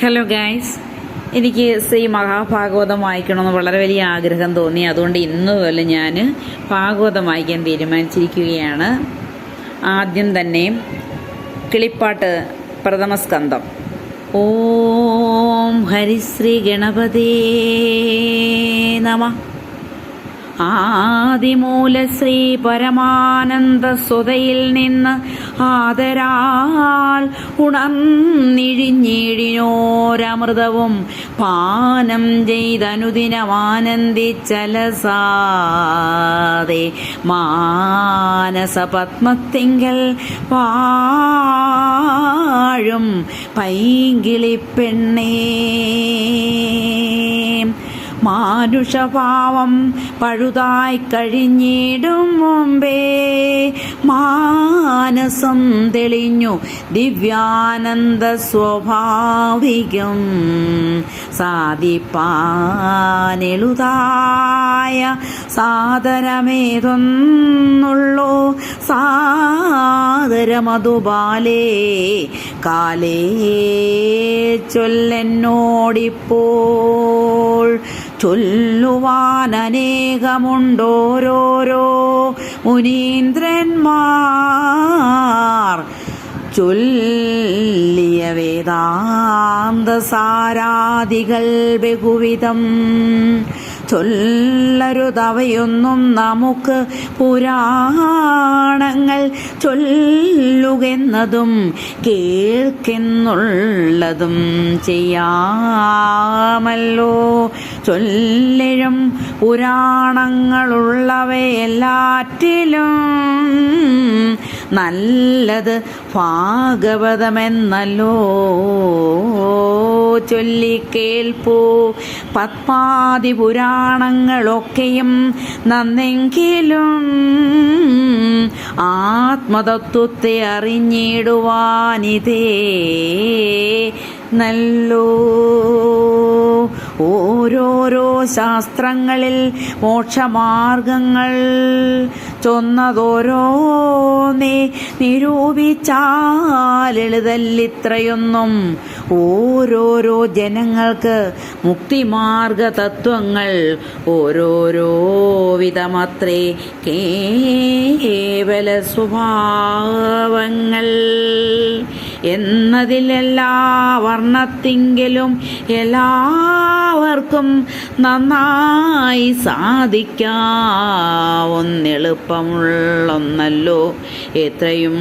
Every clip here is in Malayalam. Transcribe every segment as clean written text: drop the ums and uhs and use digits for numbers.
ഹലോ ഗൈസ്, എനിക്ക് ശ്രീ മഹാഭാഗവതം വായിക്കണമെന്ന് വളരെ വലിയ ആഗ്രഹം തോന്നി. അതുകൊണ്ട് ഇന്ന് മുതൽ ഞാൻ ഭാഗവതം വായിക്കാൻ തീരുമാനിച്ചിരിക്കുകയാണ്. ആദ്യം തന്നെ കിളിപ്പാട്ട് പ്രഥമസ്കന്ധം. ഓം ഹരിശ്രീ ഗണപതേ നമഃ. ആദിമൂലശ്രീ പരമാനന്ദ സ്വതയിൽ നിന്ന് ആദരാൽ ഉണർന്നിഴിഞ്ഞിഴിഞ്ഞോരമൃതവും പാനം ചെയ്തനുദിനമാനന്ദിച്ചലസാതെ മാനസപത്മത്തിങ്കൽ വാഴും പൈങ്കിളിപ്പെണ്ണേ, മാനുഷഭാവം പഴുതായി കഴിഞ്ഞിടും മുമ്പേ മാനസം തെളിഞ്ഞു ദിവ്യാനന്ദ സ്വാഭാവികം സാധിപ്പാനെളുതായ സാദരമേതൊന്നുള്ളോ സാദരമധുബാലേ കാലേ ചൊല്ലെന്നോടിപ്പോൾ. ചൊല്ലുവാനേകമുണ്ടോരോരോ മുനീന്ദ്രന്മാർ ചൊല്ലിയ വേദാന്ത സാരാദികൾ ബഹുവിധം. ചൊല്ലരുതവയൊന്നും നമുക്ക് പുരാണങ്ങൾ ചൊല്ലുകെന്നതും കേൾക്കെന്നുള്ളതും ചെയ്യാമല്ലോ. ചൊല്ലിഴും പുരാണങ്ങളുള്ളവയെല്ലാറ്റിലും നല്ലത് ഭാഗവതമെന്നല്ലോ ചൊല്ലിക്കേൾപ്പൂ. പത്മാദി പുരാണങ്ങളൊക്കെയും നന്നെങ്കിലും ആത്മതത്വത്തെ അറിഞ്ഞിടുവാനിതേ നല്ലോ. ഓരോരോ ശാസ്ത്രങ്ങളിൽ മോക്ഷമാർഗങ്ങൾ ചൊന്നതോരോന്നേ നിരൂപിച്ചാലെഴുതല്ലിത്രയൊന്നും. ഓരോരോ ജനങ്ങൾക്ക് മുക്തിമാർഗ തത്വങ്ങൾ ഓരോരോ വിധമത്രേ കേവല സ്വഭാവങ്ങൾ എന്നതിലെല്ലാ വർണ്ണത്തിങ്കിലും എല്ലാവർക്കും നന്നായി സാധിക്കാവുന്നെളുപ്പമുള്ളൊന്നല്ലോ. എത്രയും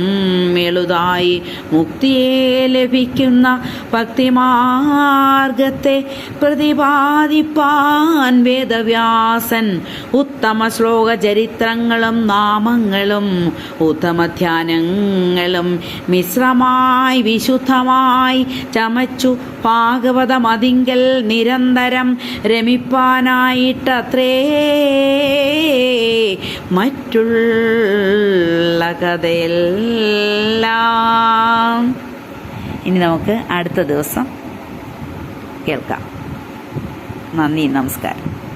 എളുതായി മുക്തിയെ ലഭിക്കുന്ന ഭക്തിമാർഗത്തെ പ്രതിപാദിപ്പാൻ വേദവ്യാസൻ ഉത്തമ ശ്ലോക ചരിത്രങ്ങളും നാമങ്ങളും ഉത്തമധ്യാനങ്ങളും മിശ്രമായി വിശുദ്ധമായി ചമച്ചു ഭാഗവതമതിങ്കൽ നിരന്തരം രമിപ്പാനായിട്ടത്രേ മറ്റുള്ള കഥയെല്ലാം. ഇനി നമുക്ക് അടുത്ത ദിവസം കേൾക്കാം. നന്ദി, നമസ്കാരം.